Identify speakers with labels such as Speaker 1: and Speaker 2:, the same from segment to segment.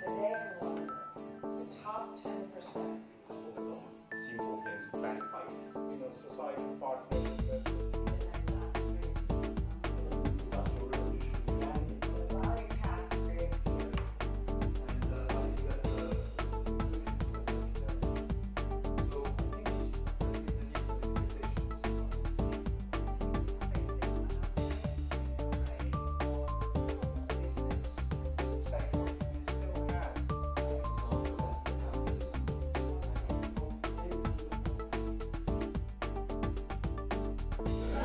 Speaker 1: Today in London, the top 10%.
Speaker 2: Simple things, bank price.
Speaker 3: Society part of it.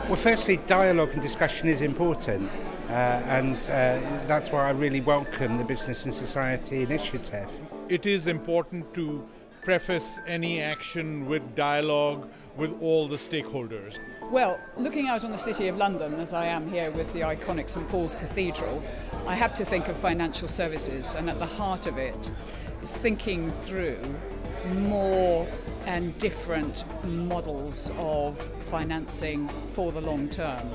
Speaker 4: Well, firstly, dialogue and discussion is important, and that's why I really welcome the Business and Society initiative.
Speaker 5: It is important to preface any action with dialogue with all the stakeholders.
Speaker 6: Well, looking out on the City of London, as I am here with the iconic St Paul's Cathedral, I have to think of financial services, and at the heart of it is thinking through more and different models of financing for the long term,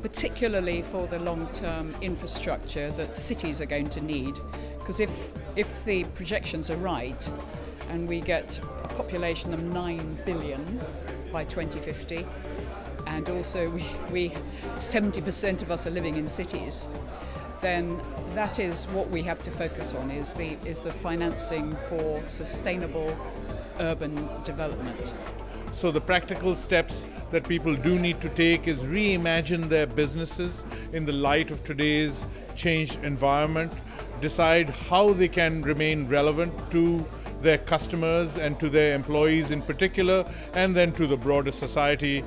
Speaker 6: particularly for the long-term infrastructure that cities are going to need, because if the projections are right and we get a population of 9 billion by 2050, and also we 70% of us are living in cities, then that is what we have to focus on, is the financing for sustainable urban development.
Speaker 5: So the practical steps that people do need to take is reimagine their businesses in the light of today's changed environment, decide how they can remain relevant to their customers and to their employees in particular, and then to the broader society.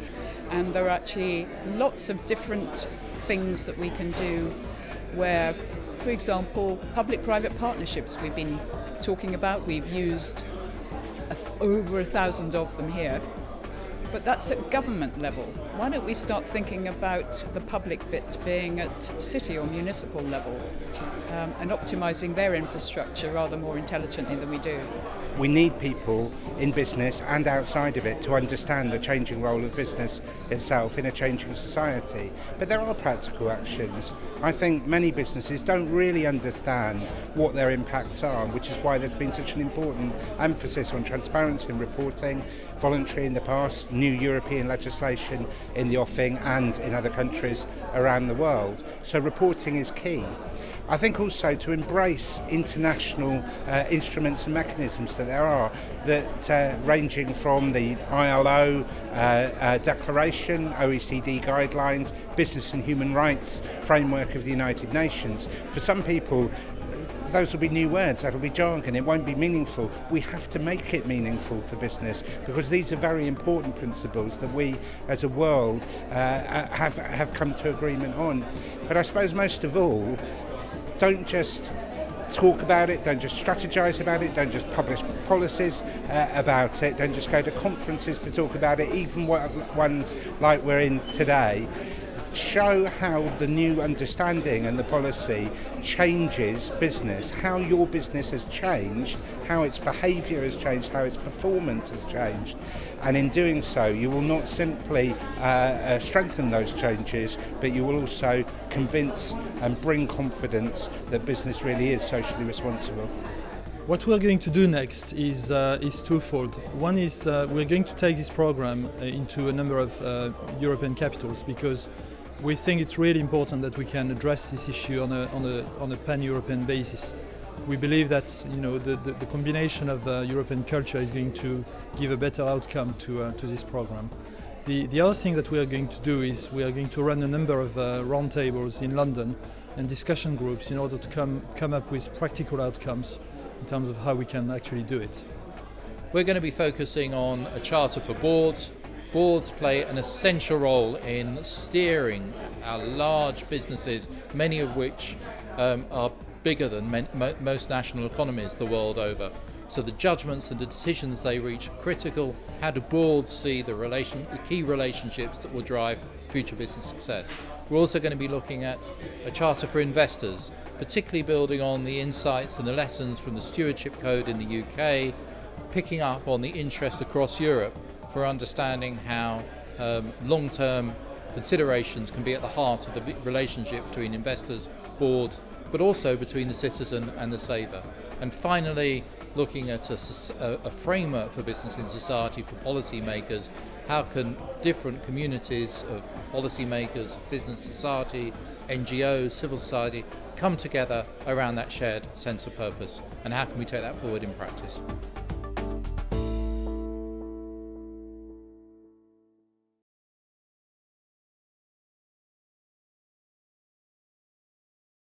Speaker 6: And there are actually lots of different things that we can do where, for example, public-private partnerships we've been talking about. We've used over 1,000 of them here, but that's at government level. Why don't we start thinking about the public bit being at city or municipal level, and optimising their infrastructure rather more intelligently than we do.
Speaker 4: We need people in business and outside of it to understand the changing role of business itself in a changing society. But there are practical actions. I think many businesses don't really understand what their impacts are, which is why there's been such an important emphasis on transparency and reporting, voluntary in the past, new European legislation in the offing and in other countries around the world. So reporting is key. I think also to embrace international instruments and mechanisms that there are, that ranging from the ILO declaration, OECD guidelines, business and human rights framework of the United Nations. For some people, those will be new words, that'll be jargon, it won't be meaningful. We have to make it meaningful for business, because these are very important principles that we as a world have come to agreement on. But I suppose most of all, don't just talk about it, don't just strategise about it, don't just publish policies about it, don't just go to conferences to talk about it, even ones like we're in today. Show how the new understanding and the policy changes business, how your business has changed, how its behaviour has changed, how its performance has changed. And in doing so, you will not simply strengthen those changes, but you will also convince and bring confidence that business really is socially responsible.
Speaker 7: What we're going to do next is twofold. One is we're going to take this program into a number of European capitals, because we think it's really important that we can address this issue on a pan-European basis. We believe that the combination of European culture is going to give a better outcome to this program. The other thing that we are going to do is we are going to run a number of roundtables in London and discussion groups in order to come up with practical outcomes in terms of how we can actually do it.
Speaker 8: We're going to be focusing on a charter for boards. Boards play an essential role in steering our large businesses, many of which are bigger than most national economies the world over. So the judgments and the decisions they reach are critical. How do boards see the key relationships that will drive future business success? We're also going to be looking at a charter for investors, particularly building on the insights and the lessons from the Stewardship Code in the UK, picking up on the interest across Europe for understanding how long-term considerations can be at the heart of the relationship between investors, boards, but also between the citizen and the saver. And finally, looking at a framework for business in society for policymakers. How can different communities of policymakers, business society, NGOs, civil society come together around that shared sense of purpose, and how can we take that forward in practice?